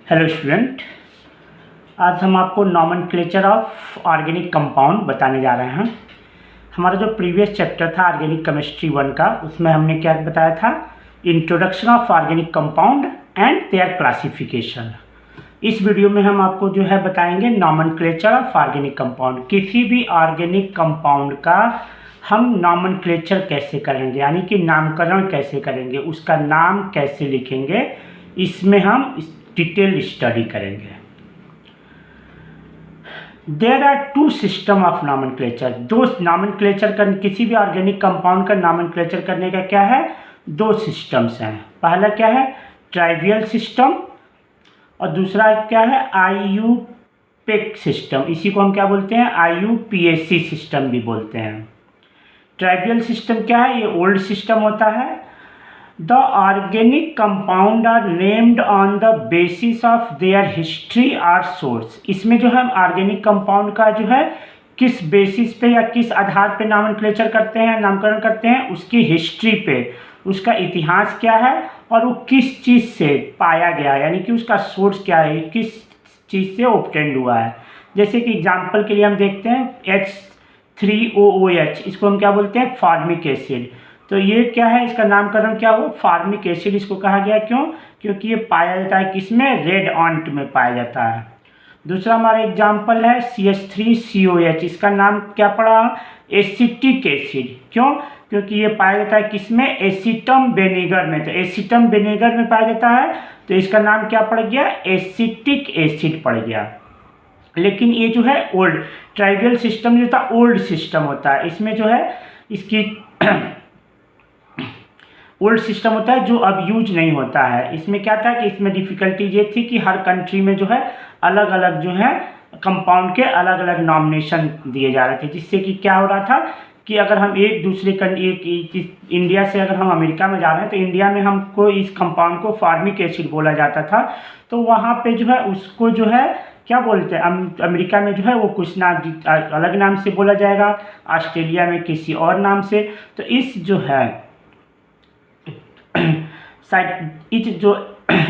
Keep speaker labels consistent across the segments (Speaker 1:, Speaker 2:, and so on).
Speaker 1: Hello student, आज हम आपको नॉमेनक्लेचर ऑफ ऑर्गेनिक कंपाउंड बताने जा रहे हैं। हमारा जो प्रीवियस चैप्टर था ऑर्गेनिक केमिस्ट्री 1 का, उसमें हमने क्या बताया था, introduction of organic compound and there classification. इस वीडियो में हम आपको जो है बताएंगे नॉमेनक्लेचर ऑफ ऑर्गेनिक कंपाउंड। किसी भी ऑर्गेनिक कंपाउंड का हम नॉमेनक्लेचर कैसे करेंगे, यानी कि नामकरण कैसे करेंगे, उसका नाम कैसे लिखेंगे, इसमें हम डिटेल स्टडी करेंगे। There are two system of nomenclature. दो नॉमेनक्लेचर कर किसी भी ऑर्गेनिक कंपाउंड का नॉमेनक्लेचर करने का क्या है, दो सिस्टम्स हैं। पहला क्या है, ट्राइवियल सिस्टम, और दूसरा क्या है, आईयूपीएसी सिस्टम। इसी को हम क्या बोलते हैं, आईयूपीएसी सिस्टम भी बोलते हैं। ट्राइवियल सिस्टम क्या है, ये ओल्ड सिस्टम होता है। The organic compound are named on the basis of their history or source। इसमें जो है ऑर्गेनिक कंपाउंड का जो है किस बेसिस पे या किस आधार पे नामकरण करते हैं, नामकरण करते हैं, उसकी हिस्ट्री पे, उसका इतिहास क्या है और वो किस चीज़ से पाया गया है, यानी कि उसका सोर्स क्या है, किस चीज़ से ऑब्टेंड हुआ है। जैसे कि एग्जाम्पल के लिए हम देखते हैं H3OOH, इसको हम क्या बोलते हैं, फॉर्मिक एसिड। तो ये क्या है, इसका नामकरण क्या हुआ, फॉर्मिक एसिड इसको कहा गया। क्यों? क्योंकि ये पाया जाता है किसमें, रेड ऑन्ट में पाया जाता है। दूसरा हमारा एग्जाम्पल है CH3COH, इसका नाम क्या पड़ा, एसिटिक एसिड। क्यों? क्योंकि ये पाया जाता है किसमें, एसिटम विनेगर में। तो एसिटम विनेगर में पाया जाता है, तो इसका नाम क्या पड़ गया, एसिटिक एसिड पड़ गया। लेकिन ये जो है ओल्ड ट्राइवियल सिस्टम जो था, ओल्ड सिस्टम होता है। इसमें जो है इसकी ओल्ड सिस्टम होता है जो अब यूज नहीं होता है। इसमें क्या था कि इसमें डिफ़िकल्टी ये थी कि हर कंट्री में जो है अलग अलग जो है कंपाउंड के अलग अलग नॉमिनेशन दिए जा रहे थे, जिससे कि क्या हो रहा था कि अगर हम एक दूसरे इंडिया से अगर हम अमेरिका में जा रहे हैं तो इंडिया में हमको इस कंपाउंड को फॉर्मिक एसिड बोला जाता था, तो वहाँ पे जो है उसको जो है क्या बोलते हैं, अमेरिका में जो है वो कुछ नाम अलग नाम से बोला जाएगा, ऑस्ट्रेलिया में किसी और नाम से। तो इस जो है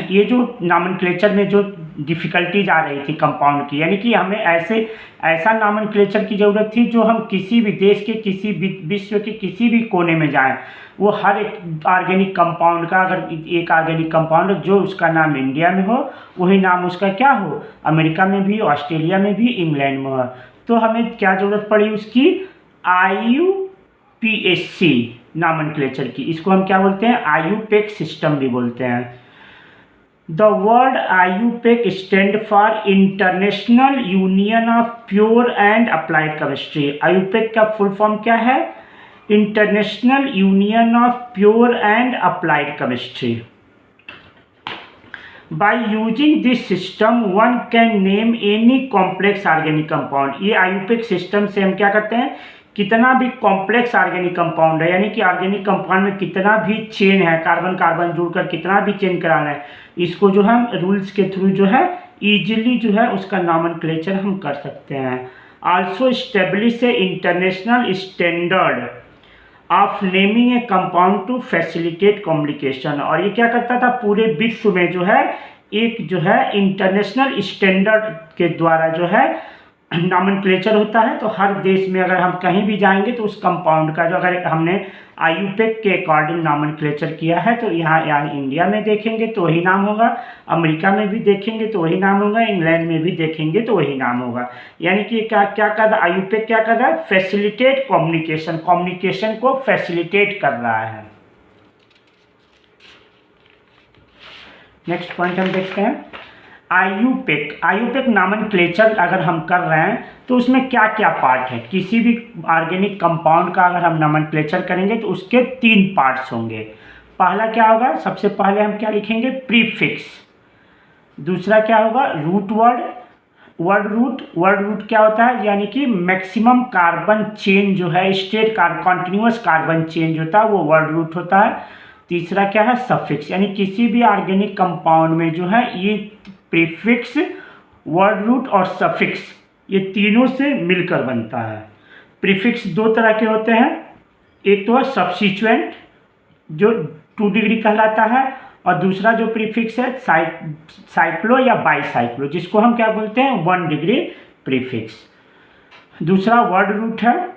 Speaker 1: ये जो नॉमेनक्लेचर में जो डिफ़िकल्टीज आ रही थी कंपाउंड की, यानी कि हमें ऐसा नॉमेनक्लेचर की ज़रूरत थी जो हम किसी भी देश के, किसी भी विश्व के किसी भी कोने में जाएं, वो हर एक ऑर्गेनिक कंपाउंड का, अगर एक ऑर्गेनिक कंपाउंड जो उसका नाम इंडिया में हो, वही नाम उसका क्या हो, अमेरिका में भी, ऑस्ट्रेलिया में भी, इंग्लैंड में हो। तो हमें क्या ज़रूरत पड़ी उसकी, आईयूपीएसी नॉमेनक्लेचर की। इसको हम क्या बोलते हैं, आईयूपीएसी सिस्टम भी बोलते हैं। The word IUPAC stand for international union of pure and applied chemistry. IUPAC का फुल फॉर्म क्या है, international union of pure and applied chemistry. By using this system, one can name any complex organic compound। ये IUPAC system से हम क्या करते हैं, कितना भी कॉम्प्लेक्स ऑर्गेनिक कंपाउंड है, यानी कि ऑर्गेनिक कंपाउंड में कितना भी चेन है, कार्बन कार्बन जुड़कर कितना भी चेन कराना है, इसको जो हम रूल्स के थ्रू जो है इजीली जो है उसका नॉमेनक्लेचर हम कर सकते हैं। Also establish a international standard of naming a compound to facilitate communication. और ये क्या करता था, पूरे विश्व में जो है एक जो है इंटरनेशनल स्टैंडर्ड के द्वारा जो है नॉमेनक्लेचर होता है। तो हर देश में अगर हम कहीं भी जाएंगे तो उस कंपाउंड का जो, अगर हमने आईयूपीएसी के अकॉर्डिंग नॉमेनक्लेचर किया है, तो यहाँ इंडिया में देखेंगे तो वही नाम होगा, अमेरिका में भी देखेंगे तो वही नाम होगा, इंग्लैंड में भी देखेंगे तो वही नाम होगा। यानी कि क्या क्या कर रहा है आईयूपीएसी, क्या कर रहा है, फैसिलिटेट कम्युनिकेशन, कम्युनिकेशन को फैसिलिटेट कर रहा है। नेक्स्ट पॉइंट हम देखते हैं, आईयूपीएसी नॉमेनक्लेचर अगर हम कर रहे हैं तो उसमें क्या क्या पार्ट है। किसी भी ऑर्गेनिक कंपाउंड का अगर हम नॉमेनक्लेचर करेंगे तो उसके 3 पार्ट्स होंगे। पहला क्या होगा, सबसे पहले हम क्या लिखेंगे, प्रीफिक्स। दूसरा क्या होगा, रूट वर्ड रूट क्या होता है, यानी कि मैक्सिमम कार्बन चेन जो है, स्टेट कॉन्टिन्यूअस कार्बन चेन जो होता है वो वर्ड रूट होता है। तीसरा क्या है, सफिक्स, यानी किसी भी ऑर्गेनिक कंपाउंड में जो है ये प्रीफिक्स, वर्ड रूट और सफिक्स, ये तीनों से मिलकर बनता है। प्रीफिक्स 2 तरह के होते हैं, एक तो है सब्स्टिट्यूएंट जो 2 डिग्री कहलाता है, और दूसरा जो प्रीफिक्स है साइक्लो या बाईसाइक्लो, जिसको हम क्या बोलते हैं 1 डिग्री प्रीफिक्स। दूसरा वर्ड रूट है।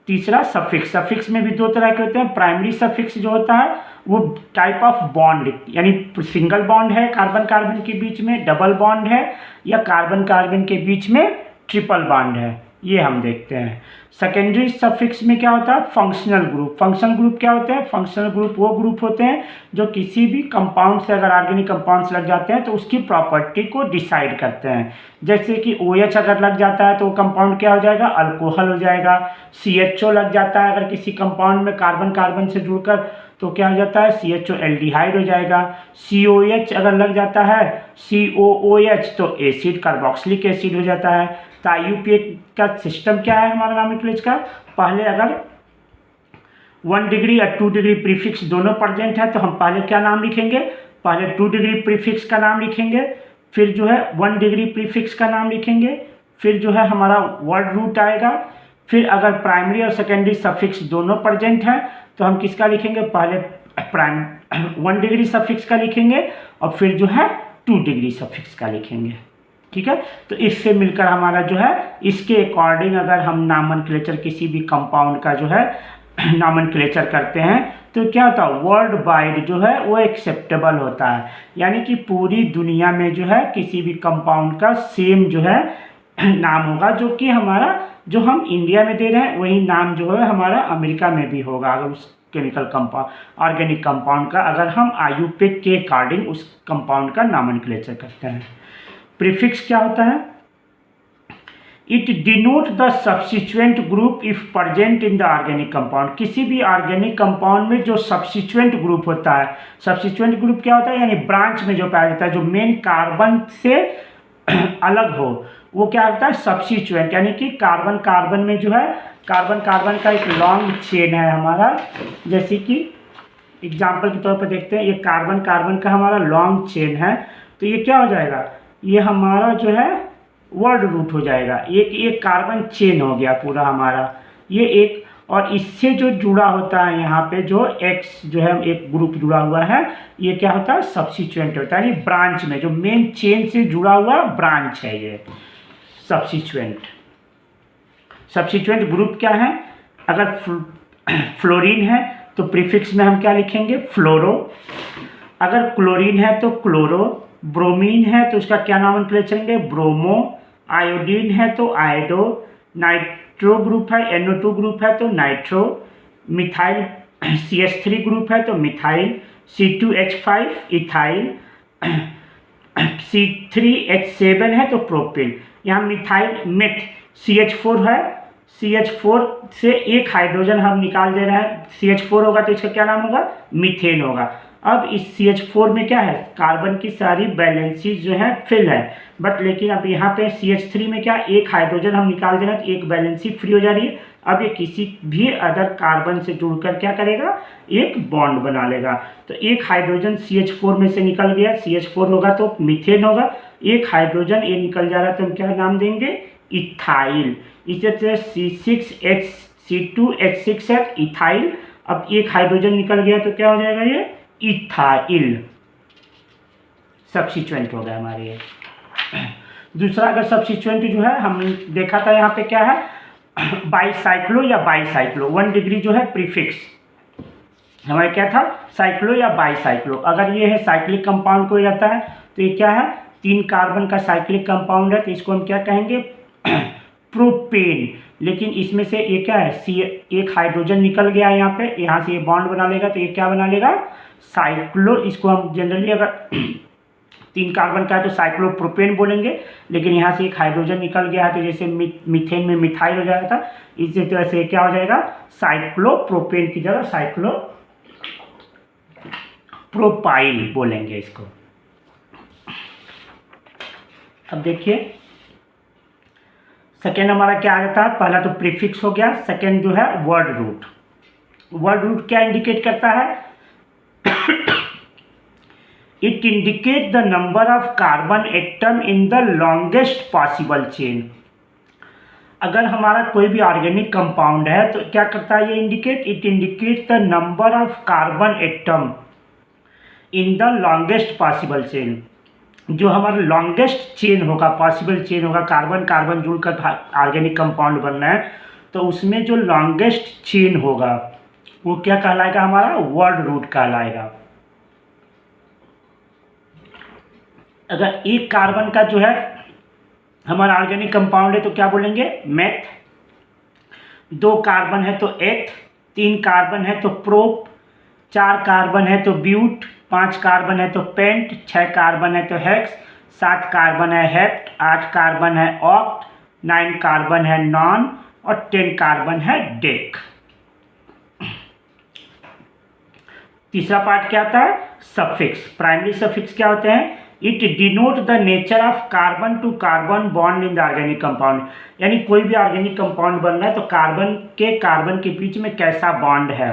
Speaker 1: तीसरा सफिक्स। सफिक्स में भी दो तरह के होते हैं। प्राइमरी सफिक्स जो होता है वो टाइप ऑफ बॉन्ड, यानी सिंगल बॉन्ड है कार्बन कार्बन के बीच में, डबल बॉन्ड है, या कार्बन कार्बन के बीच में ट्रिपल बॉन्ड है, ये हम देखते हैं। सेकेंडरी सफिक्स में क्या होता है फंक्शनल ग्रुप। फंक्शनल ग्रुप क्या होते हैं? फंक्शनल ग्रुप वो ग्रुप होते हैं जो किसी भी कंपाउंड से अगर ऑर्गेनिक कंपाउंड्स लग जाते हैं तो उसकी प्रॉपर्टी को डिसाइड करते हैं। जैसे कि OH अगर लग जाता है तो वो कंपाउंड क्या हो जाएगा? अल्कोहल हो जाएगा। CHO लग जाता है अगर किसी कंपाउंड में कार्बन कार्बन से जुड़कर तो क्या हो जाता है? CHO एल्डिहाइड हो जाएगा। COH अगर लग जाता है COOH तो एसिड कार्बोक्सिलिक एसिड हो जाता है। तो IUPAC का सिस्टम क्या है हमारा नॉमेनक्लेचर का? पहले अगर 1 डिग्री या 2 डिग्री प्रीफिक्स दोनों प्रेजेंट है तो हम पहले क्या नाम लिखेंगे? पहले 2 डिग्री प्रीफिक्स का नाम लिखेंगे, फिर जो है 1 डिग्री प्रीफिक्स का नाम लिखेंगे, फिर जो है हमारा वर्ड रूट आएगा। फिर अगर प्राइमरी और सेकेंडरी सफिक्स दोनों प्रेजेंट हैं तो हम किसका लिखेंगे? पहले 1 डिग्री सफिक्स का लिखेंगे और फिर जो है 2 डिग्री सफिक्स का लिखेंगे। ठीक है, तो इससे मिलकर हमारा जो है इसके अकॉर्डिंग अगर हम नॉमेनक्लेचर किसी भी कंपाउंड का जो है नॉमेनक्लेचर करते हैं तो क्या होता है? वर्ल्ड वाइड जो है वो एक्सेप्टेबल होता है, यानी कि पूरी दुनिया में जो है किसी भी कंपाउंड का सेम जो है नाम होगा, जो कि हमारा जो हम इंडिया में दे रहे हैं वही नाम जो है हमारा अमेरिका में भी होगा। अगर उस केमिकल कंपाउंड ऑर्गेनिक कंपाउंड का अगर हम IUPAC के अकॉर्डिंग उस कंपाउंड का नॉमेनक्लेचर करते हैं। प्रीफिक्स क्या होता है? It denote the subsequent group if present in the organic compound. किसी भी ऑर्गेनिक कंपाउंड में जो सब्सिक्वेंट ग्रुप होता है, सब्सिक्वेंट ग्रुप क्या होता है? यानी ब्रांच में जो पाया जाता है, जो मेन कार्बन से अलग हो, वो क्या होता है? सब्सिक्वेंट। यानी कि कार्बन कार्बन में जो है कार्बन कार्बन का एक लॉन्ग चेन है हमारा, जैसे कि एग्जाम्पल के तौर पर देखते हैं, ये कार्बन कार्बन का हमारा लॉन्ग चेन है, तो ये क्या हो जाएगा? ये हमारा जो है वर्ड रूट हो जाएगा। एक कार्बन चेन हो गया पूरा हमारा, ये एक, और इससे जो जुड़ा होता है यहाँ पे जो X जो है एक ग्रुप जुड़ा हुआ है, ये क्या होता है? सब्सिक्वेंट होता है। ये ब्रांच में जो मेन चेन से जुड़ा हुआ ब्रांच है ये सब्सिक्वेंट। सब्सिक्वेंट ग्रुप क्या है? अगर फ्लोरीन है तो प्रीफिक्स में हम क्या लिखेंगे? फ्लोरो। अगर क्लोरीन है तो क्लोरो। ब्रोमीन है तो उसका क्या नॉमेनक्लेचर लेंगे? ब्रोमो। आयोडीन है तो आयोडो। नाइट्रो ग्रुप है, NO2 ग्रुप है तो नाइट्रो। मिथाइल CH3 ग्रुप है तो मिथाइल। C2H5 ethyl. C3H7 है तो प्रोपिल। यहाँ मिथाइल मेथ CH4 है, CH4 से एक हाइड्रोजन हम निकाल दे रहे हैं, CH4 होगा तो इसका क्या नाम होगा? मीथेन होगा। अब इस CH4 में क्या है? कार्बन की सारी बैलेंसीज जो है फिल है, बट लेकिन अब यहाँ पे CH3 में क्या, एक हाइड्रोजन हम निकाल दे रहे हैं तो एक बैलेंसी फ्री हो जा रही है। अब ये किसी भी अदर कार्बन से जुड़कर क्या करेगा? एक बॉन्ड बना लेगा। तो एक हाइड्रोजन CH4 में से निकल गया, CH4 होगा तो मीथेन होगा। एक हाइड्रोजन ये निकल जा रहा है तो हम क्या नाम देंगे? इथाइल। इसी तरह C2H6 है इथाइल। अब एक हाइड्रोजन निकल गया तो क्या हो जाएगा? ये इथाइल सब्सिक्वेंट हो गया हमारे ये। दूसरा अगर सब्सिक्वेंट जो है हम देखा था यहाँ पे क्या है? बाईसाइक्लो या बाईसाइक्लो। 1 डिग्री जो है प्रीफिक्स हमारे क्या था? साइक्लो या बाईसाइक्लो। अगर ये है साइक्लिक कंपाउंड को रहता है तो ये क्या है? 3 कार्बन का साइक्लिक कंपाउंड है तो इसको हम क्या कहेंगे? प्रोपेन। लेकिन इसमें से ये क्या है? एक हाइड्रोजन निकल गया यहाँ पे, यहाँ से ये बॉन्ड बना लेगा तो ये क्या बना लेगा? साइक्लो। इसको हम जनरली अगर 3 कार्बन का है तो साइक्लोप्रोपेन बोलेंगे, लेकिन यहाँ से एक हाइड्रोजन निकल गया है तो जैसे मीथेन में मिथाइल हो जाता था, इसी तरह से क्या हो जाएगा? साइक्लोप्रोपेन की जगह साइक्लोप्रोपाइल बोलेंगे इसको। अब देखिए सेकेंड हमारा क्या आ जाता है? पहला तो प्रीफिक्स हो गया, सेकेंड जो है वर्ड रूट। वर्ड रूट क्या इंडिकेट करता है? It indicate the number of carbon atom in the longest possible chain. अगर हमारा कोई भी ऑर्गेनिक कंपाउंड है तो क्या करता है ये indicate? It indicate the number of carbon atom in the longest possible chain, जो हमारा लॉन्गेस्ट चेन होगा, पॉसिबल चेन होगा, कार्बन कार्बन जुड़कर ऑर्गेनिक कंपाउंड बनना है, तो उसमें जो लॉन्गेस्ट चेन होगा वो क्या कहलाएगा, हमारा वर्ड रूट कहलाएगा। अगर एक कार्बन का जो है हमारा ऑर्गेनिक कंपाउंड है तो क्या बोलेंगे, मेथ। 2 कार्बन है तो एथ, 3 कार्बन है तो प्रोप, 4 कार्बन है तो ब्यूट, 5 कार्बन है तो पेंट, 6 कार्बन है तो हेक्स, 7 कार्बन है हेप्ट, 8 कार्बन है ऑक्ट, 9 कार्बन है नॉन और 10 कार्बन है डेक। तीसरा पार्ट क्या आता है, सफिक्स। प्राइमरी सफिक्स क्या होते हैं, it denote the nature of carbon to carbon bond in the organic compound, यानी कोई भी ऑर्गेनिक कंपाउंड बन रहा है तो कार्बन के बीच में कैसा बॉन्ड है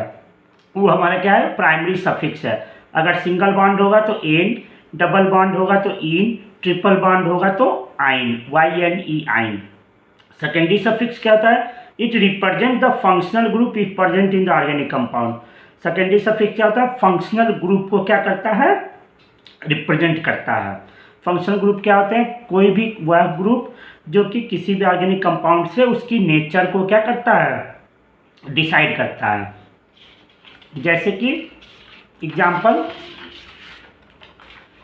Speaker 1: वो हमारा क्या है, प्राइमरी सफिक्स है। अगर सिंगल बॉन्ड होगा तो एन, डबल बॉन्ड होगा तो इन, ट्रिपल बॉन्ड होगा तो आइन, YNE आइन। सेकेंडरी सफिक्स क्या होता है, it represent the functional group if present in the organic compound. Secondary suffix क्या होता है, फंक्शनल ग्रुप को क्या करता है, रिप्रेजेंट करता है। फंक्शनल ग्रुप क्या होते हैं, कोई भी वह ग्रुप जो कि किसी भी ऑर्गेनिक कंपाउंड से उसकी नेचर को क्या करता है, डिसाइड करता है। जैसे कि एग्जाम्पल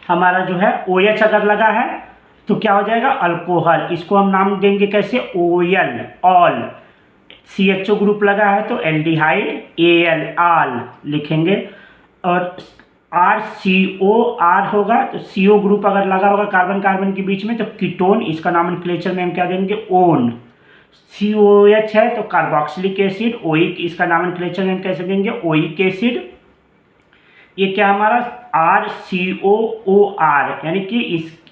Speaker 1: हमारा जो है OH अगर लगा है तो क्या हो जाएगा, अल्कोहल, इसको हम नाम देंगे कैसे, OL, ऑल। CHO ग्रुप लगा है तो एल्डिहाइड, AL, आल लिखेंगे। और RCOR होगा तो CO ग्रुप अगर लगा होगा कार्बन कार्बन के बीच में तो कीटोन, इसका नॉमेनक्लेचर में हम क्या देंगे, ओन। COH है तो कार्बोक्सिलिक एसिड, ओइक, इसका नॉमेनक्लेचर में हम कैसे देंगे, ओइक एसिड। ये क्या हमारा RCOOR, यानी कि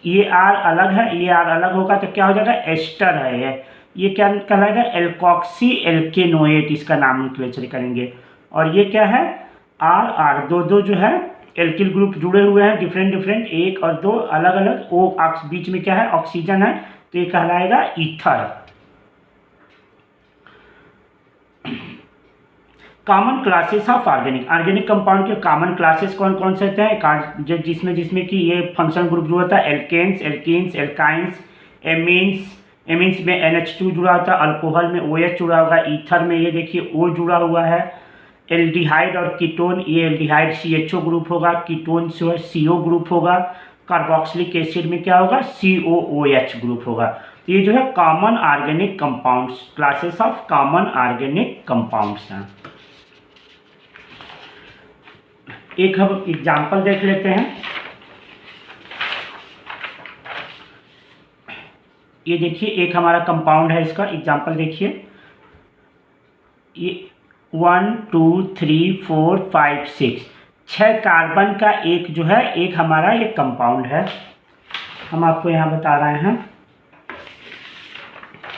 Speaker 1: ये R अलग है, ये R अलग होगा तो क्या हो जाएगा, एस्टर है। ये क्या कहलाएगा, एल्कोक्सी एल्केनोएट, इसका नॉमेनक्लेचर करेंगे। और ये क्या है, R दो जो है एल्किल ग्रुप जुड़े हुए हैं, डिफरेंट, 1 और 2 अलग अलग, O बीच में क्या है, ऑक्सीजन है, तो ये कहलाएगा ether. Common classes of organic compound के कॉमन क्लासेस कौन कौन से होते हैं, जिसमें कि ये फंक्शनल ग्रुप जो होता है, एल्केन्स, एल्कीन्स, एल्काइंस, एमीन्स में NH2 जुड़ा होता है, अल्कोहल में OH जुड़ा होगा, ईथर में ये देखिए O जुड़ा हुआ है, एल्डिहाइड और कीटोन, ये एल्डिहाइड CHO ग्रुप होगा, कीटोन जो है CO ग्रुप होगा, कार्बोक्सिलिक एसिड में क्या होगा, COOH ग्रुप होगा। तो ये जो है common organic compounds, classes of common organic compounds हैं। एक हम एग्जाम्पल देख लेते हैं। ये देखिए एक हमारा कंपाउंड है, इसका एग्जाम्पल देखिए, ये 1 2 3 4 5 6 कार्बन का एक जो है एक हमारा ये कंपाउंड है, हम आपको यहाँ बता रहे हैं।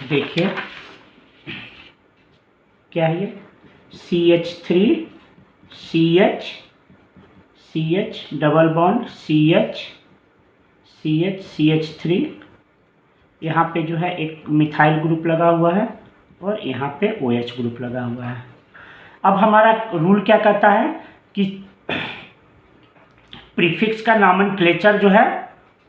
Speaker 1: देखिए क्या है ये, CH3 CH double bond CH3, यहाँ पे जो है एक मिथाइल ग्रुप लगा हुआ है और यहाँ पे OH ग्रुप लगा हुआ है। अब हमारा रूल क्या कहता है कि प्रीफिक्स का नॉमेनक्लेचर जो है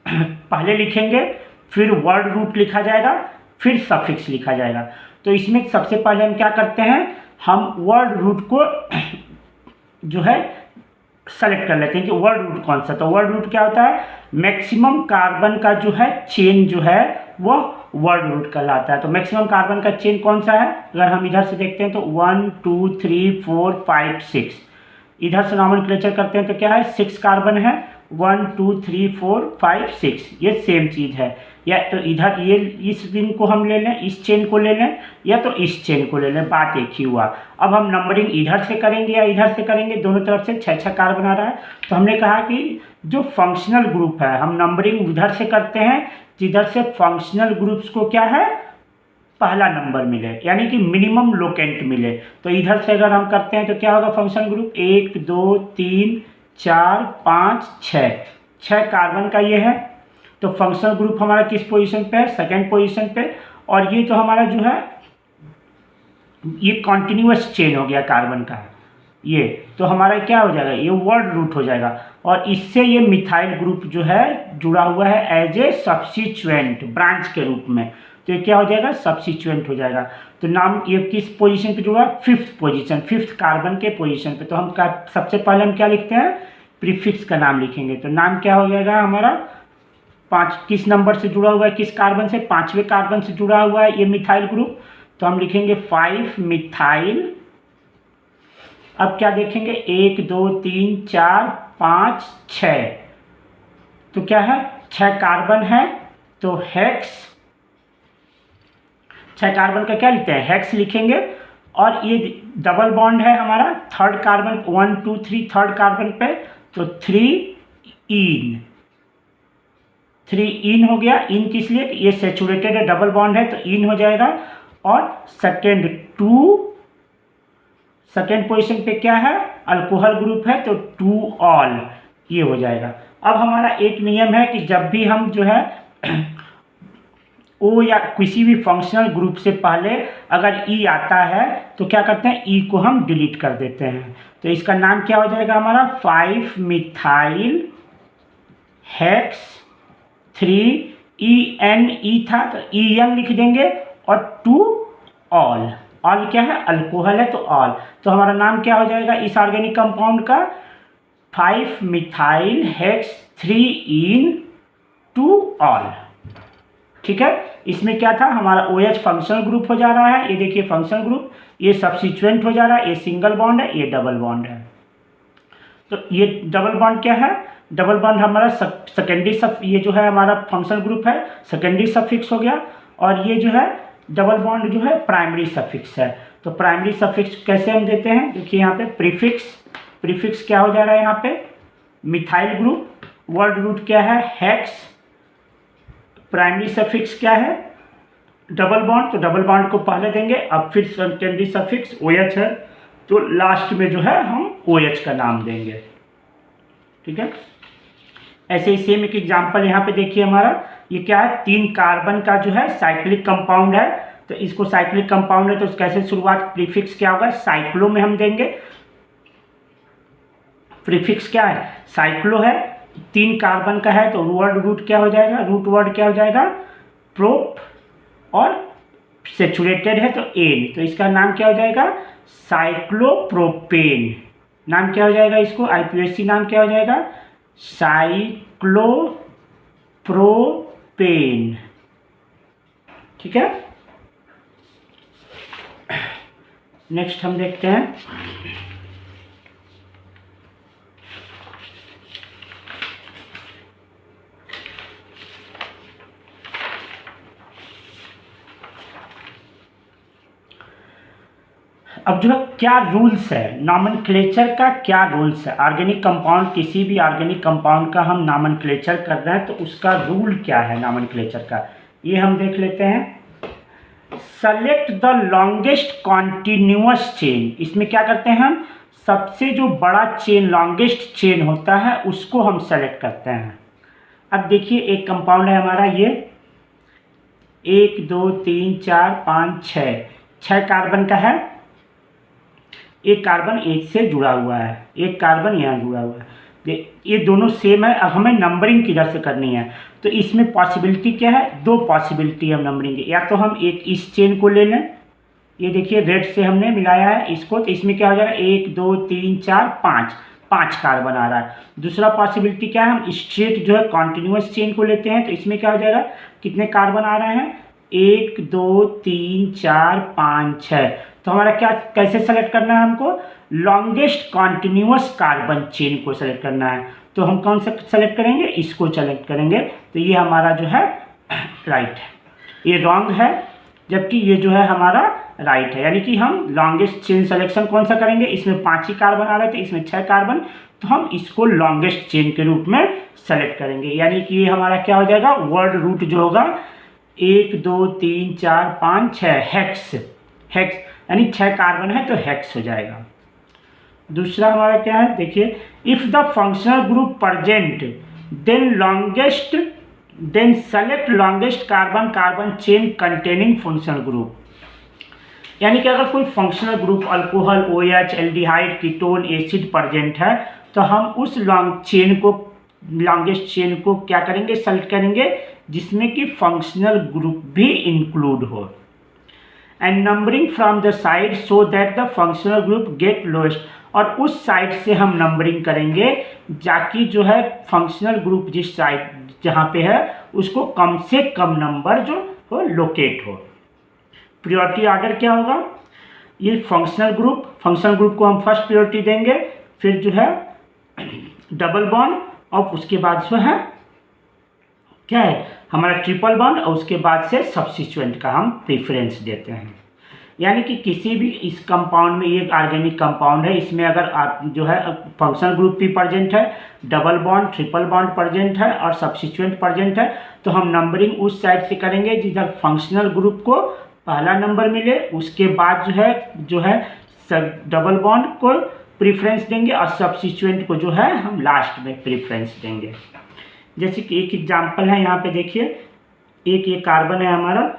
Speaker 1: पहले लिखेंगे, फिर वर्ड रूट लिखा जाएगा, फिर सफिक्स लिखा जाएगा। तो इसमें सबसे पहले हम क्या करते हैं, हम वर्ड रूट को जो है सेलेक्ट कर लेते हैं कि वर्ड रूट कौन सा। तो वर्ड रूट क्या होता है, मैक्सिमम कार्बन का जो है चेन जो है वो वर्ड रूट कहलाता है। तो मैक्सिमम कार्बन का चेन कौन सा है, अगर हम इधर से देखते हैं तो 1 2 3 4 5 6, इधर से नॉमेनक्लेचर करते हैं तो क्या है, 6 कार्बन है, 1 2 3 4 5 6, ये सेम चीज़ है। या तो इधर ये इस रिंग को हम ले लें, इस चेन को ले लें, या तो इस चेन को ले लें, बात एक ही हुआ। अब हम नंबरिंग इधर से करेंगे या इधर से करेंगे, दोनों तरफ से 6 कार्बन आ रहा है। तो हमने कहा कि जो फंक्शनल ग्रुप है हम नंबरिंग उधर से करते हैं जिधर से फंक्शनल ग्रुप्स को क्या है, पहला नंबर मिले, यानी कि मिनिमम लोकेंट मिले। तो इधर से अगर हम करते हैं तो क्या होगा, फंक्शनल ग्रुप 1 2 3 4 5 6 कार्बन का ये है। तो फंक्शनल ग्रुप हमारा किस पोजीशन पे है, सेकेंड पोजीशन पे। और ये तो हमारा जो है ये कॉन्टिन्यूअस चेन हो गया कार्बन का। ये तो हमारा क्या हो जाएगा, ये वर्ड रूट हो जाएगा। और इससे ये मिथाइल ग्रुप जो है जुड़ा हुआ है एज ए सब्स्टिट्यूएंट ब्रांच के रूप में, तो ये क्या हो जाएगा, सब्स्टिट्यूएंट हो जाएगा। तो नाम ये किस पोजीशन पे जुड़ा, फिफ्थ पोजीशन, फिफ्थ कार्बन के पोजीशन पे। तो हम सबसे पहले हम क्या लिखते हैं, प्रीफिक्स का नाम लिखेंगे। तो नाम क्या हो जाएगा हमारा, 5 किस नंबर से जुड़ा हुआ है, किस कार्बन से, 5वें कार्बन से जुड़ा हुआ है ये मिथाइल ग्रुप। तो हम लिखेंगे 5 मिथाइल। अब क्या देखेंगे, 1 2 3 4 5 6, तो क्या है, 6 कार्बन है, तो हेक्स, 6 कार्बन का क्या लिखते हैं, हेक्स लिखेंगे। और ये डबल बॉन्ड है हमारा, थर्ड कार्बन 1 2 3 थर्ड कार्बन पे, तो 3 इन हो गया। इन किस लिए, ये सेचुरेटेड है, डबल बॉन्ड है, तो इन हो जाएगा। और सेकेंड पोजीशन पे क्या है, अल्कोहल ग्रुप है, तो 2 ऑल, ये हो जाएगा। अब हमारा एक नियम है कि जब भी हम जो है ओ या किसी भी फंक्शनल ग्रुप से पहले अगर ई आता है तो क्या करते हैं, ई को हम डिलीट कर देते हैं। तो इसका नाम क्या हो जाएगा हमारा, 5 मिथाइल हेक्स 3 ई था तो EN लिख देंगे, और 2 ऑल, ऑल क्या है, अल्कोहल है, तो ऑल। तो हमारा नाम क्या हो जाएगा इस ऑर्गेनिक कंपाउंड का, 5 मिथाइल हेक्स 3 इन 2 ऑल। ठीक है, इसमें क्या था, हमारा OH फंक्शनल ग्रुप हो जा रहा है, ये देखिए फंक्शनल ग्रुप, ये सब्स्टिट्यूएंट हो जा रहा है, ये सिंगल बॉन्ड है, ये डबल बॉन्ड है। तो ये डबल बॉन्ड क्या है, डबल बॉन्ड हमारा सेकेंडरी ये जो है हमारा फंक्शनल ग्रुप है, सेकेंडरी सफिक्स हो गया। और ये जो है डबल बॉन्ड जो है प्राइमरी सफिक्स है। तो प्राइमरी सफिक्स कैसे हम देते हैं, देखिए यहाँ पे प्रीफिक्स क्या हो जा रहा है, यहाँ पे मिथाइल ग्रुप, वर्ड रूट क्या है, हेक्स, प्राइमरी सफिक्स क्या है, डबल बॉन्ड, तो डबल बॉन्ड को पहले देंगे। अब फिर सेकेंडरी सफिक्स OH है, तो लास्ट में जो है हम OH का नाम देंगे। ठीक है, ऐसे ही सेम एक एग्जांपल यहाँ पे देखिए हमारा, ये क्या है, 3 कार्बन का जो है साइक्लिक कंपाउंड है। तो इसको साइक्लिक कंपाउंड है तो कैसे शुरुआत, प्रीफिक्स क्या होगा, साइक्लो में हम देंगे। प्रीफिक्स क्या है, साइक्लो है, 3 कार्बन का है, तो वर्ड रूट क्या हो जाएगा, रूट वर्ड क्या हो जाएगा, प्रोप, और सेचुरेटेड है तो एन, तो इसका नाम क्या हो जाएगा, साइक्लोप्रोपेन। नाम क्या हो जाएगा इसको, IUPAC नाम क्या हो जाएगा, साइक्लोप्रोपेन। ठीक है, नेक्स्ट हम देखते हैं, अब जो है क्या रूल्स है, नॉमेनक्लेचर का क्या रूल्स है, ऑर्गेनिक कंपाउंड, किसी भी ऑर्गेनिक कंपाउंड का हम नॉमेनक्लेचर कर रहे हैं तो उसका रूल क्या है नॉमेनक्लेचर का, ये हम देख लेते हैं। Select the longest continuous chain, इसमें क्या करते हैं हम, सबसे जो बड़ा चेन, लॉन्गेस्ट चेन होता है उसको हम सेलेक्ट करते हैं। अब देखिए एक कंपाउंड है हमारा, ये 1 2 3 4 5 6 कार्बन का है, एक कार्बन एक से जुड़ा हुआ है, एक कार्बन यहाँ जुड़ा हुआ है, ये दोनों सेम है। अब हमें नंबरिंग किधर से करनी है, तो इसमें पॉसिबिलिटी क्या है, 2 पॉसिबिलिटी हम नंबरिंग, या तो हम एक इस चेन को ले लें, ये देखिए रेड से हमने मिलाया है इसको, तो इसमें क्या हो जाएगा 1 2 3 4 5 कार्बन आ रहा है। दूसरा पॉसिबिलिटी क्या है, हम स्ट्रेट जो है कॉन्टिन्यूअस चेन को लेते हैं, तो इसमें क्या हो जाएगा, कितने कार्बन आ रहे हैं, 1 2 3 4 5 6। तो हमारा क्या, कैसे सेलेक्ट करना है हमको, लॉन्गेस्ट कॉन्टिन्यूअस कार्बन चेन को सेलेक्ट करना है। तो हम कौन सा सेलेक्ट करेंगे, इसको सेलेक्ट करेंगे। तो ये हमारा जो है राइट है, ये रॉन्ग है, जबकि ये जो है हमारा राइट है। यानी कि हम लॉन्गेस्ट चेन सेलेक्शन कौन सा करेंगे, इसमें 5 ही कार्बन आ रहे थे, इसमें 6 कार्बन, तो हम इसको लॉन्गेस्ट चेन के रूप में सेलेक्ट करेंगे। यानी कि ये हमारा क्या हो जाएगा, वर्ड रूट जो होगा 1 2 3 4 5 6 हेक्स, यानी 6 कार्बन है तो हेक्स हो जाएगा। दूसरा हमारा क्या है, देखिए, if the functional group present then select longest carbon chain containing functional group. यानी कि अगर कोई functional group alcohol, OH, aldehyde, ketone, acid present है तो हम उस लॉन्गेस्ट चेन को क्या करेंगे, सेलेक्ट करेंगे जिसमें कि फंक्शनल ग्रुप भी इंक्लूड हो। And numbering from the side so that the functional group get lowest, और उस साइड से हम नंबरिंग करेंगे जाकि जो है फंक्शनल ग्रुप जिस साइड जहाँ पे है उसको कम से कम नंबर जो हो लोकेट हो। प्रायोरिटी ऑर्डर क्या होगा, ये फंक्शनल ग्रुप को हम फर्स्ट प्रायोरिटी देंगे, फिर जो है डबल बॉन्ड, और उसके बाद जो है क्या है हमारा ट्रिपल बॉन्ड, और उसके बाद से सब्स्टिट्यूएंट का हम प्रेफरेंस देते हैं। यानी कि किसी भी इस कंपाउंड में, ये ऑर्गेनिक कंपाउंड है, इसमें अगर आप जो है फंक्शनल ग्रुप भी प्रेजेंट है, double bond triple bond present है और सब्स्टिट्यूएंट प्रेजेंट है, तो हम नंबरिंग उस साइड से करेंगे जिधर फंक्शनल ग्रुप को पहला नंबर मिले, उसके बाद जो है डबल बॉन्ड को प्रेफरेंस देंगे और सब्स्टिट्यूएंट को जो है हम लास्ट में प्रेफरेंस देंगे। जैसे कि एक एग्जांपल है यहाँ पे देखिए, एक ये कार्बन है हमारा,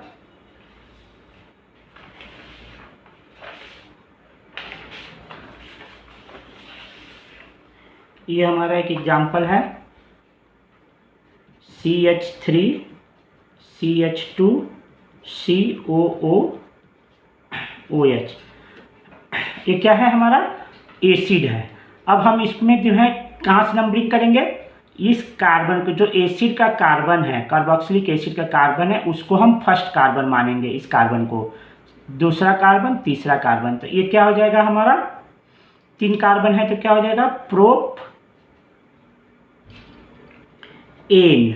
Speaker 1: ये हमारा एक एग्जांपल है CH3 CH2 COOOH। ये क्या है हमारा एसिड है। अब हम इसमें जो है कहाँ से नंबरिंग करेंगे, इस कार्बन को, जो एसिड का कार्बन है, कार्बोक्सिलिक एसिड का कार्बन है, उसको हम फर्स्ट कार्बन मानेंगे, इस कार्बन को, दूसरा कार्बन, तीसरा कार्बन। तो ये क्या हो जाएगा हमारा, 3 कार्बन है तो क्या हो जाएगा प्रोप एन,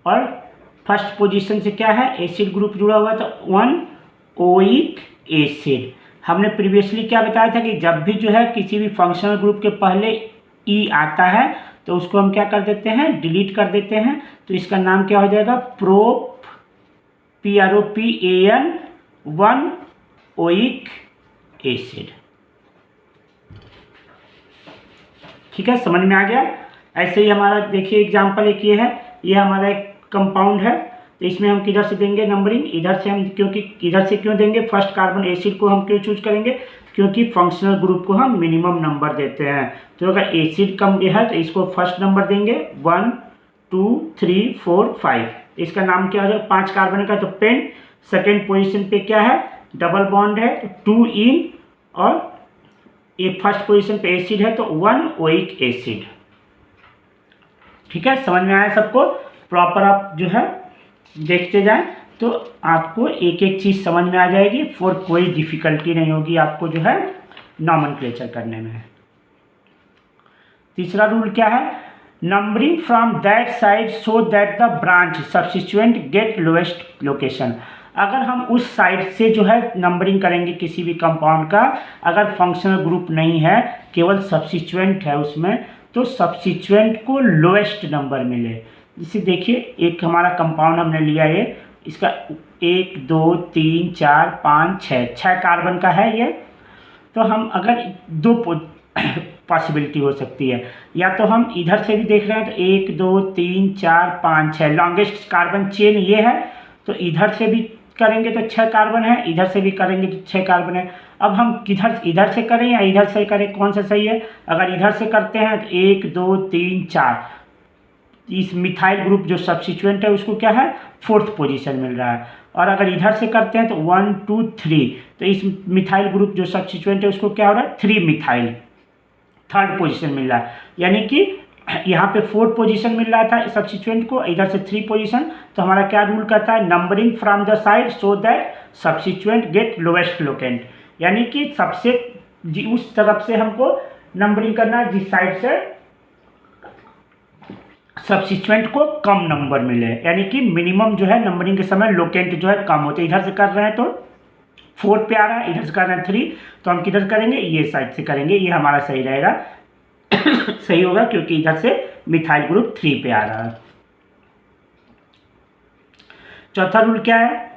Speaker 1: और फर्स्ट पोजीशन से क्या है एसिड ग्रुप जुड़ा हुआ है तो 1 ओइक एसिड। हमने प्रीवियसली क्या बताया था कि जब भी जो है किसी भी फंक्शनल ग्रुप के पहले ई आता है तो उसको हम क्या कर देते हैं, डिलीट कर देते हैं। तो इसका नाम क्या हो जाएगा प्रोप PROPAN 1 ओइक एसिड। ठीक है, समझ में आ गया। ऐसे ही हमारा देखिए एग्जांपल एक ये है, ये हमारा एक कंपाउंड है, तो इसमें हम किधर से देंगे नंबरिंग, इधर से हम, क्योंकि इधर से क्यों देंगे, फर्स्ट कार्बन एसिड को हम क्यों चूज करेंगे, क्योंकि फंक्शनल ग्रुप को हम मिनिमम नंबर देते हैं। तो अगर एसिड कम है तो इसको फर्स्ट नंबर देंगे 1 2 3 4 5। इसका नाम क्या हो जाएगा, 5 कार्बन का तो पेन। सेकेंड पोजिशन पे क्या है डबल बॉन्ड है तो 2 इन, और ये फर्स्ट पोजीशन पे एसिड है तो 1 ओइक एसिड। ठीक है, समझ में आया सबको। प्रॉपर आप जो है देखते जाएं तो आपको एक एक चीज़ समझ में आ जाएगी, फिर कोई डिफिकल्टी नहीं होगी आपको जो है नॉमेनक्लेचर करने में। तीसरा रूल क्या है, numbering from that side so that the branch substituent get lowest location. अगर हम उस साइड से जो है नंबरिंग करेंगे किसी भी कंपाउंड का, अगर फंक्शनल ग्रुप नहीं है केवल सब्स्टिट्यूएंट है उसमें, तो सब्स्टिट्यूएंट को लोएस्ट नंबर मिले। जैसे देखिए एक हमारा कंपाउंड हमने लिया, ये इसका 1 2 3 4 5 6 कार्बन का है ये। तो हम अगर 2 पॉसिबिलिटी हो सकती है, या तो हम इधर से भी देख रहे हैं तो 1 2 3 4 5 6 लॉन्गेस्ट कार्बन चेन ये है, तो इधर से भी करेंगे तो 6 कार्बन है, इधर से भी करेंगे तो 6 कार्बन है। अब हम किधर, इधर से करें या इधर से करें, कौन सा सही है। अगर इधर से करते हैं तो 1 2 3 4, इस मिथाइल ग्रुप जो सब्स्टिट्यूएंट है उसको क्या है 4th पोजीशन मिल रहा है। और अगर इधर से करते हैं तो 1 2 3, तो इस मिथाइल ग्रुप जो सब्स्टिट्यूएंट है उसको क्या हो रहा है 3 मिथाइल 3rd पोजीशन मिल रहा है। यानी कि यहाँ पे 4th पोजीशन मिल रहा था सब्स्टिट्यूएंट को, इधर से 3 पोजीशन। तो हमारा क्या रूल कहता है, numbering from the side so that substituent get lowest locant. यानी कि सबसे उस तरफ से हमको नंबरिंग करना है जिस साइड से सब्स्टिट्यूएंट को कम नंबर मिले, यानी कि मिनिमम जो है नंबरिंग के समय लोकेंट जो है कम होते। इधर से कर रहे हैं तो 4 पे आ रहा है, इधर से कर रहे हैं 3, तो हम किधर करेंगे, ये साइड से करेंगे, ये हमारा सही रहेगा सही होगा, क्योंकि इधर से मिथाइल ग्रुप 3 पे आ रहा है। चौथा रूल क्या है,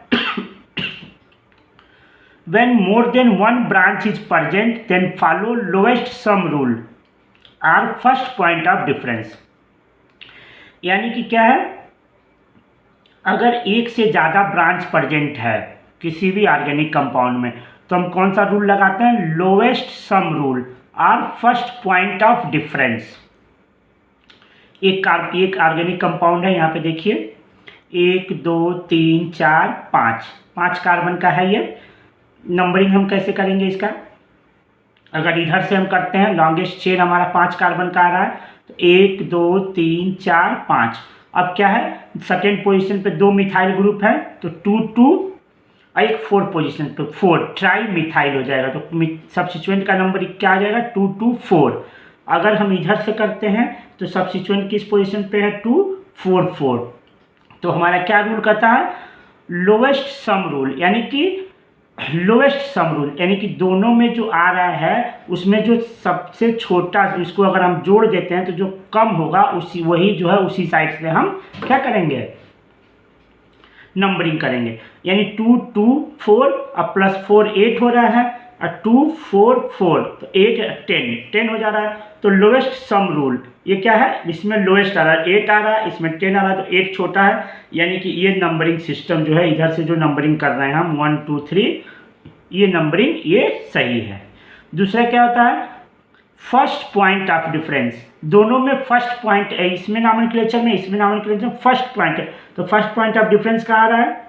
Speaker 1: when more than one branch is present then follow lowest sum rule or first point of difference। यानी कि क्या है, अगर एक से ज़्यादा ब्रांच प्रेजेंट है किसी भी ऑर्गेनिक कंपाउंड में, तो हम कौन सा रूल लगाते हैं, लोएस्ट सम रूल और फर्स्ट पॉइंट ऑफ डिफरेंस। एक ऑर्गेनिक कंपाउंड है, यहाँ पे देखिए 1 2 3 4 5 कार्बन का है। ये नंबरिंग हम कैसे करेंगे इसका, अगर इधर से हम करते हैं, लॉन्गेस्ट चेन हमारा 5 कार्बन का आ रहा है, तो 1 2 3 4 5। अब क्या है, सेकेंड पोजीशन पे 2 मिथाइल ग्रुप है, तो 2 2 और एक 4 पोजीशन पे 4 ट्राई मिथाइल हो जाएगा, तो सब्स्टिट्यूएंट का नंबर क्या आ जाएगा, 2 2 4। अगर हम इधर से करते हैं तो सब्स्टिट्यूएंट किस पोजीशन पे है, 2 4 4। तो हमारा क्या रूल कहता है, लोएस्ट सम रूल, यानी कि लोएस्ट सम रूल, यानी कि दोनों में जो आ रहा है उसमें जो सबसे छोटा, इसको अगर हम जोड़ देते हैं तो जो कम होगा उसी वही जो है उसी साइड से हम क्या करेंगे, नंबरिंग करेंगे। यानी 2 2 4 और प्लस 4 8 हो रहा है, और 2 4 4 तो 8 10 हो जा रहा है। तो लोएस्ट सम रूल ये क्या है, इसमें लोएस्ट आ रहा है 8 आ रहा है, इसमें 10 आ रहा है, तो 8 छोटा है, यानी कि ये नंबरिंग सिस्टम जो है इधर से जो नंबरिंग कर रहे हैं हम 1 2 3, ये नंबरिंग ये सही है। दूसरा क्या होता है, फर्स्ट पॉइंट ऑफ डिफरेंस, दोनों में फर्स्ट पॉइंट है, इसमें नॉमेनक्लेचर में, इसमें नॉमेनक्लेचर में फर्स्ट पॉइंट है, तो फर्स्ट पॉइंट ऑफ डिफरेंस कहाँ आ रहा है,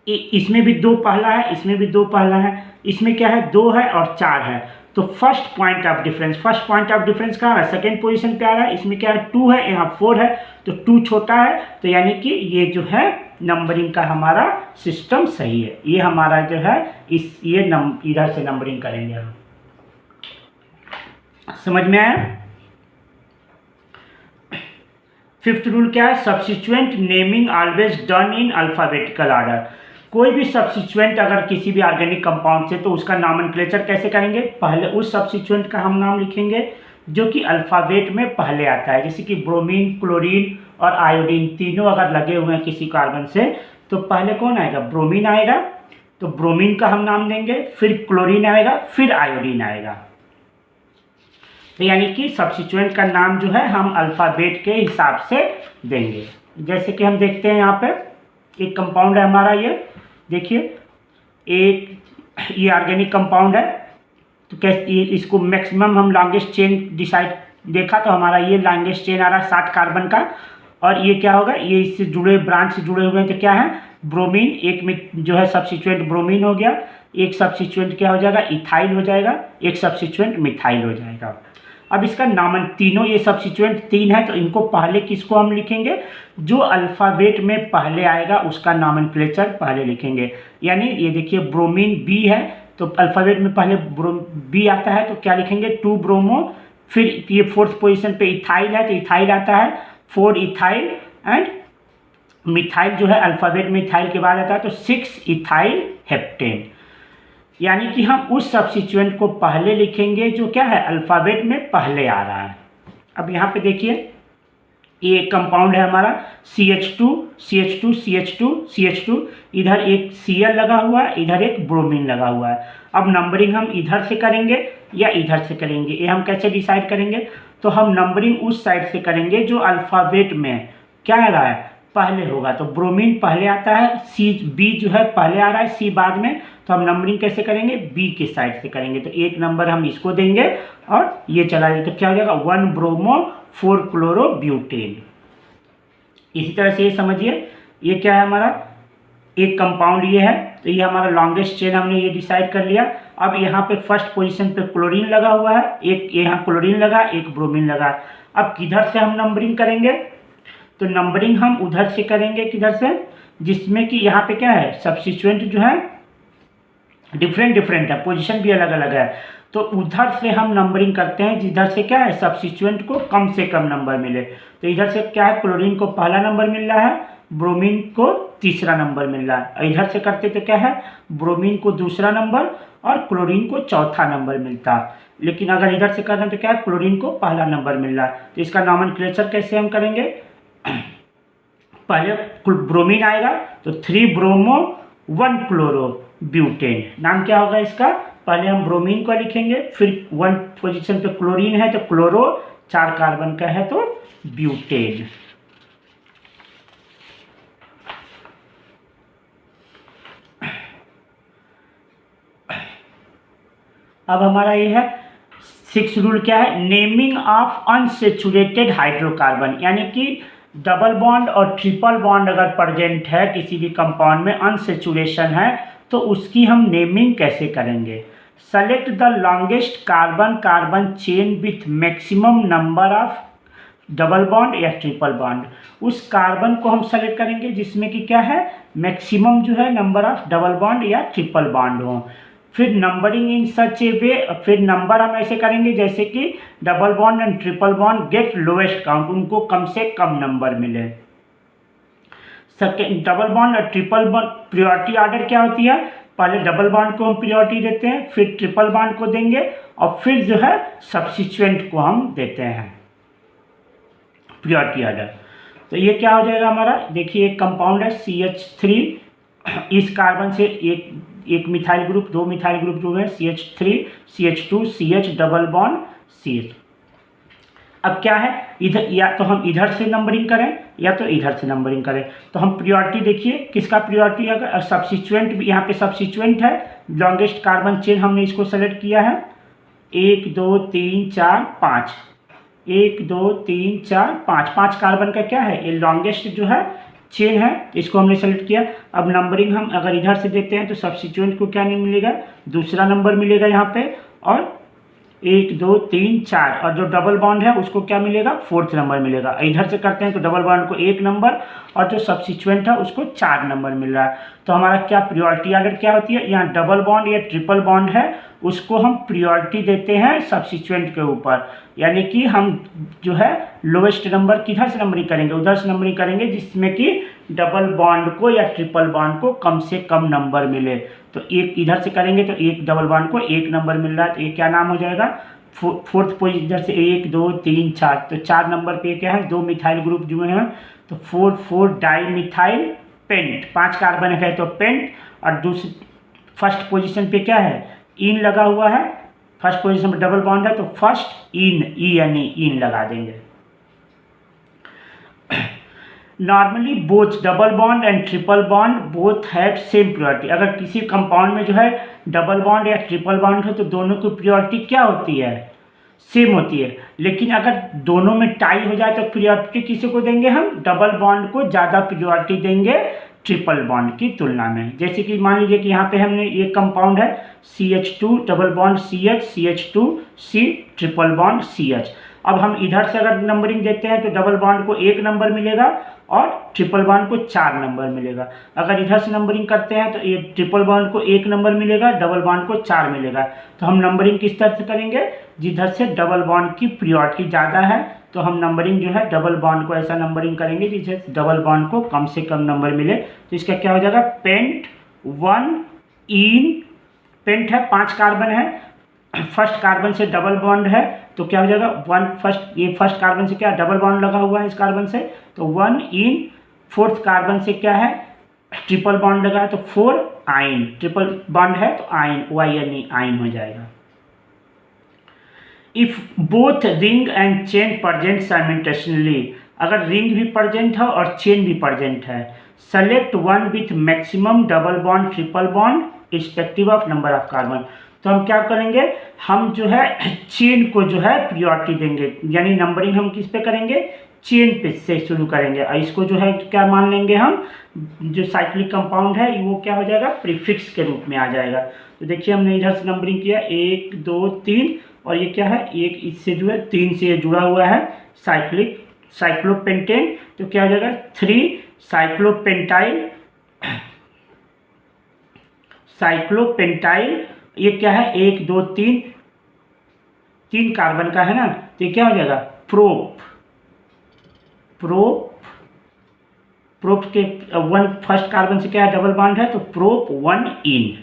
Speaker 1: इसमें भी 2 पहला है, इसमें भी 2 पहला है, इसमें क्या है 2 है और 4 है, तो first point of difference, first point of difference कहाँ है, सेकेंड पोजीशन पे आ रहा है, इसमें क्या है 2 है, यहाँ 4 है, तो 2 छोटा है, तो यानी कि ये जो है नंबरिंग का हमारा सिस्टम सही है। ये हमारा जो है ये इधर से नंबरिंग करेंगे हम, समझ में आया। फिफ्थ रूल क्या है, substituent naming always done in alphabetical order. कोई भी सब्स्टिट्यूएंट अगर किसी भी ऑर्गेनिक कंपाउंड से, तो उसका नॉमेनक्लेचर कैसे करेंगे, पहले उस सब्स्टिट्यूएंट का हम नाम लिखेंगे जो कि अल्फ़ाबेट में पहले आता है, जैसे कि ब्रोमीन, क्लोरीन और आयोडीन तीनों अगर लगे हुए हैं किसी कार्बन से, तो पहले कौन आएगा, ब्रोमीन आएगा, तो ब्रोमीन का हम नाम देंगे, फिर क्लोरीन आएगा, फिर आयोडीन आएगा। तो यानी कि सब्स्टिट्यूएंट का नाम जो है हम अल्फ़ाबेट के हिसाब से देंगे। जैसे कि हम देखते हैं यहाँ पे एक कंपाउंड है हमारा, ये देखिए ये ऑर्गेनिक कंपाउंड है, तो कैसे इसको मैक्सिमम हम लॉन्गेस्ट चेन डिसाइड देखा, तो हमारा ये लॉन्गेस्ट चेन आ रहा है 60 कार्बन का, और ये क्या होगा, ये इससे जुड़े ब्रांच से जुड़े हुए हैं, तो क्या है ब्रोमीन, एक में जो है सब्स्टिट्यूएंट ब्रोमीन हो गया, एक सब्स्टिट्यूएंट क्या हो जाएगा, इथाइल हो जाएगा, एक सब्स्टिट्यूएंट मिथाइल हो जाएगा। अब इसका नामन, तीनों ये सब्स्टिट्यूएंट 3 है, तो इनको पहले किसको हम लिखेंगे, जो अल्फ़ाबेट में पहले आएगा उसका नॉमेनक्लेचर पहले लिखेंगे। यानी ये देखिए ब्रोमीन बी है, तो अल्फ़ाबेट में पहले बी आता है, तो क्या लिखेंगे 2 ब्रोमो, फिर ये 4th पोजीशन पे इथाइल है, तो इथाइल आता है 4 इथाइल, एंड मिथाइल जो है अल्फ़ाबेट में इथाइल के बाद आता है, तो 6 इथाइल हेप्टेन। यानी कि हम उस सब्स्टिट्यूएंट को पहले लिखेंगे जो क्या है अल्फ़ाबेट में पहले आ रहा है। अब यहाँ पे देखिए ये कंपाउंड है हमारा CH2 CH2 CH2 CH2, इधर एक Cl लगा हुआ है, इधर एक ब्रोमीन लगा हुआ है। अब नंबरिंग हम इधर से करेंगे या इधर से करेंगे, ये हम कैसे डिसाइड करेंगे, तो हम नंबरिंग उस साइड से करेंगे जो अल्फ़ाबेट में क्या आ रहा है पहले होगा। तो ब्रोमीन पहले आता है, बी जो है पहले आ रहा है, सी बाद में, तो हम नंबरिंग कैसे करेंगे, बी के साइड से करेंगे, तो 1 नंबर हम इसको देंगे और ये चला जाए, तो क्या हो जाएगा 1 ब्रोमो 4 क्लोरो ब्यूटेन। इसी तरह से ये समझिए ये क्या है हमारा एक कंपाउंड ये है, तो ये हमारा लॉन्गेस्ट चेन हमने ये डिसाइड कर लिया। अब यहाँ पे फर्स्ट पोजीशन पे क्लोरीन लगा हुआ है, एक यहाँ क्लोरीन लगा, एक ब्रोमीन लगा। अब किधर से हम नंबरिंग करेंगे, तो नंबरिंग हम उधर से करेंगे, किधर से, जिसमें कि यहाँ पे क्या है सब्स्टिट्यूएंट जो है डिफरेंट है, पोजीशन भी अलग अलग है, तो उधर से हम नंबरिंग करते हैं जिधर से क्या है सब्स्टिट्यूएंट को कम से कम नंबर मिले। तो इधर से क्या है क्लोरीन को पहला नंबर मिल रहा है, ब्रोमीन को तीसरा नंबर मिल रहा है। इधर से करते तो क्या है ब्रोमीन को दूसरा नंबर और क्लोरीन को चौथा नंबर मिलता, लेकिन अगर इधर से कर रहे हैं तो क्या है क्लोरीन को पहला नंबर मिल रहा है। तो इसका नॉमेनक्लेचर कैसे हम करेंगे, पहले ब्रोमीन आएगा तो 3 ब्रोमो 1 क्लोरो ब्यूटेन, नाम क्या होगा इसका, पहले हम ब्रोमीन को लिखेंगे, फिर 1 पोजीशन पे क्लोरीन है तो क्लोरो, 4 कार्बन का है तो ब्यूटेन। अब हमारा ये है 6 रूल क्या है, नेमिंग ऑफ अनसेचुरेटेड हाइड्रोकार्बन, यानी कि डबल बॉन्ड और ट्रिपल बॉन्ड अगर प्रेजेंट है किसी भी कंपाउंड में, अनसेचुरेशन है, तो उसकी हम नेमिंग कैसे करेंगे। Select the longest carbon carbon chain with maximum number of double bond या ट्रिपल बॉन्ड, उस कार्बन को हम सेलेक्ट करेंगे जिसमें कि क्या है, मैक्सिमम जो है नंबर ऑफ डबल बॉन्ड या ट्रिपल बॉन्ड हो। फिर नंबरिंग इन सच ए वे, फिर नंबर हम ऐसे करेंगे जैसे कि double bond and triple bond get lowest count, उनको कम से कम नंबर मिले। सेकेंड, डबल बॉन्ड और ट्रिपल बॉन्ड प्रायोरिटी ऑर्डर क्या होती है, पहले डबल बॉन्ड को हम प्रायोरिटी देते हैं, फिर ट्रिपल बॉन्ड को देंगे और फिर जो है सब्स्टिट्यूएंट को हम देते हैं प्रायोरिटी ऑर्डर। तो ये क्या हो जाएगा हमारा, देखिए एक कंपाउंड है CH3, इस कार्बन से एक मिथाइल ग्रुप, 2 मिथाइल ग्रुप जो है CH3 CH2 CH double bond CH। अब क्या है, इधर या तो हम इधर से नंबरिंग करें या तो इधर से नंबरिंग करें। तो हम प्रायोरिटी देखिए किसका प्रायोरिटी है, अगर सब्स्टिट्यूएंट यहाँ पे सब्स्टिट्यूएंट है, लॉन्गेस्ट कार्बन चेन हमने इसको सेलेक्ट किया है, 1 2 3 4 5, 1 2 3 4 5, 5 कार्बन का क्या है, ये लॉन्गेस्ट जो है चेन है, इसको हमने सेलेक्ट किया। अब नंबरिंग हम अगर इधर से देते हैं तो सब्स्टिट्यूएंट को क्या नहीं मिलेगा, दूसरा नंबर मिलेगा यहाँ पे, और 1 2 3 4, और जो डबल बॉन्ड है उसको क्या मिलेगा, 4th नंबर मिलेगा। इधर से करते हैं तो डबल बॉन्ड को 1 नंबर और जो सब्स्टिट्यूएंट है उसको 4 नंबर मिल रहा है। तो हमारा क्या प्रायोरिटी ऑर्डर क्या होती है, यहाँ डबल बॉन्ड या ट्रिपल बॉन्ड है उसको हम प्रायोरिटी देते हैं सब्स्टिट्यूएंट के ऊपर, यानी कि हम जो है लोएस्ट नंबर किधर से नंबरिंग करेंगे, उधर से नंबरिंग करेंगे जिसमें कि डबल बॉन्ड को या ट्रिपल बॉन्ड को कम से कम नंबर मिले। तो एक इधर से करेंगे तो एक डबल बॉन्ड को 1 नंबर मिल रहा है, तो ये क्या नाम हो जाएगा, 4th पोजीशन, इधर से 1 2 3 4, तो 4 नंबर पे क्या है, 2 मिथाइल ग्रुप जुड़े हैं, तो 4 डाई मिथाइल पेंट, 5 कार्बन है तो पेंट, और दूसरी फर्स्ट पोजीशन पे क्या है, इन लगा हुआ है, फर्स्ट पोजीशन में डबल बॉन्ड है तो फर्स्ट इन, यानी इन लगा देंगे। Normally both double bond and triple bond both have same priority, अगर किसी कंपाउंड में जो है डबल बॉन्ड या ट्रिपल बॉन्ड है तो दोनों की प्रायोरिटी क्या होती है, सेम होती है। लेकिन अगर दोनों में टाई हो जाए तो प्रायोरिटी किसी को देंगे, हम डबल बॉन्ड को ज़्यादा प्रायोरिटी देंगे ट्रिपल बॉन्ड की तुलना में। जैसे कि मान लीजिए कि यहाँ पे हमने ये कंपाउंड है CH2 double bond CH CH2 C triple bond CH। अब हम इधर से अगर नंबरिंग देते हैं तो डबल बॉन्ड को 1 नंबर मिलेगा और ट्रिपल बॉन्ड को 4 नंबर मिलेगा। अगर इधर से नंबरिंग करते हैं तो ये ट्रिपल बॉन्ड को 1 नंबर मिलेगा, डबल बॉन्ड को 4 मिलेगा। तो हम नंबरिंग किस तरह से करेंगे, जिधर से डबल बॉन्ड की प्रायोरिटी ज़्यादा है तो हम नंबरिंग जो है डबल बॉन्ड को ऐसा नंबरिंग करेंगे जिससे डबल बॉन्ड को कम से कम नंबर मिले। तो इसका क्या हो जाएगा, पेंट 1 इन, पेंट है 5 कार्बन है, फर्स्ट कार्बन से डबल बॉन्ड है तो क्या हो जाएगा 1 फर्स्ट, ये फर्स्ट कार्बन से क्या डबल बॉन्ड लगा हुआ है इस कार्बन से, तो 1 इन, 4th कार्बन से क्या है ट्रिपल बॉन्ड लगा है तो 4 आइन, ट्रिपल बॉन्ड है तो आइन, यानी आइन हो जाएगा। If both ring and chain present simultaneously, अगर रिंग भी प्रेजेंट है और चेन भी प्रेजेंट है, select one with maximum double bond triple bond respective of number of carbon. तो हम क्या करेंगे, हम जो है चेन को जो है प्रायोरिटी देंगे, यानी नंबरिंग हम किस पे करेंगे, चेन पे से शुरू करेंगे, और इसको जो है क्या मान लेंगे हम, जो साइक्लिक कंपाउंड है वो क्या हो जाएगा, प्रीफिक्स के रूप में आ जाएगा। तो देखिए हमने इधर से नंबरिंग किया 1 2 3, और ये क्या है, एक इससे जो है 3 से जुड़ा हुआ है साइक्लोपेंटेन, तो क्या हो जाएगा 3 साइक्लोपेंटाइल, ये क्या है 1 2 3 3 कार्बन का है ना, तो ये क्या हो जाएगा प्रोप के 1 फर्स्ट कार्बन से क्या है डबल बॉन्ड है तो प्रोप 1 इन।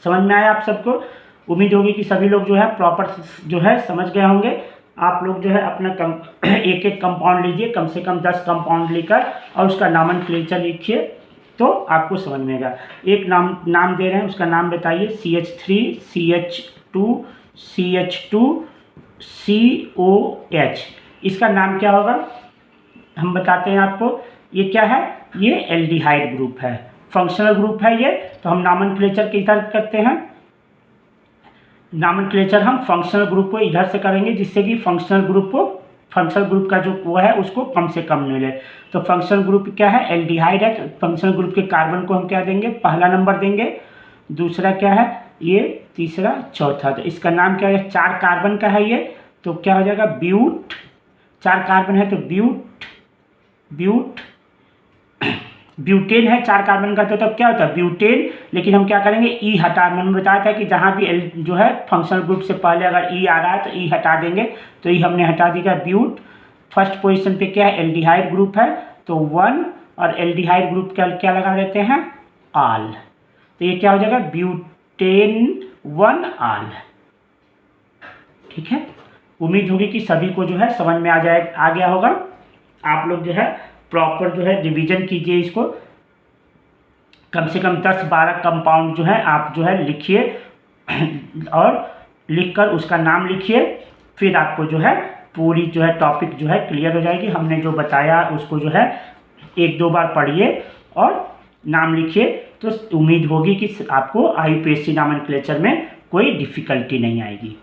Speaker 1: समझ में आया आप सबको, उम्मीद होगी कि सभी लोग जो है प्रॉपर जो है समझ गए होंगे। आप लोग जो है अपना एक एक कंपाउंड लीजिए, कम से कम 10 कंपाउंड लेकर और उसका नॉमेनक्लेचर लिखिए तो आपको समझ में आएगा। एक नाम दे रहे हैं, उसका नाम बताइए, CH3 CH2 CH2 COH, इसका नाम क्या होगा हम बताते हैं आपको। ये क्या है, ये एल्डिहाइड ग्रुप है, फंक्शनल ग्रुप है ये। तो हम नॉमेनक्लेचर किस तरह करते हैं, नॉमेनक्लेचर हम फंक्शनल ग्रुप को इधर से करेंगे, जिससे कि फंक्शनल ग्रुप का जो वो है उसको कम से कम मिले। तो फंक्शनल ग्रुप क्या है, एल्डिहाइड है। तो फंक्शनल ग्रुप के कार्बन को हम क्या देंगे, पहला नंबर देंगे, दूसरा क्या है ये, तीसरा, चौथा। तो इसका नाम क्या है, 4 कार्बन का है ये, तो क्या हो जाएगा ब्यूट। 4 कार्बन है तो ब्यूटेन है 4 कार्बन का, तो तब क्या होता है ब्यूटेन। लेकिन हम क्या करेंगे, ई हटा, मैंने बताया था कि जहाँ भी एल जो है फंक्शनल ग्रुप से पहले अगर ई आ रहा है तो ई हटा देंगे, तो ई हमने हटा दिया ब्यूट। फर्स्ट पोजीशन पे क्या है, एल्डिहाइड ग्रुप है, तो 1, और एल्डिहाइड ग्रुप क्या लगा देते हैं, आल। तो ये क्या हो जाएगा, ब्यूटेन 1 आल। ठीक है, उम्मीद होगी कि सभी को जो है समझ में आ गया होगा। आप लोग जो है प्रॉपर जो है रिवीजन कीजिए इसको, कम से कम 10-12 कंपाउंड जो है आप जो है लिखिए, और लिखकर उसका नाम लिखिए। फिर आपको जो है पूरी जो है टॉपिक जो है क्लियर हो जाएगी। हमने जो बताया उसको जो है 1-2 बार पढ़िए और नाम लिखिए, तो उम्मीद होगी कि आपको IUPAC नॉमेनक्लेचर में कोई डिफ़िकल्टी नहीं आएगी।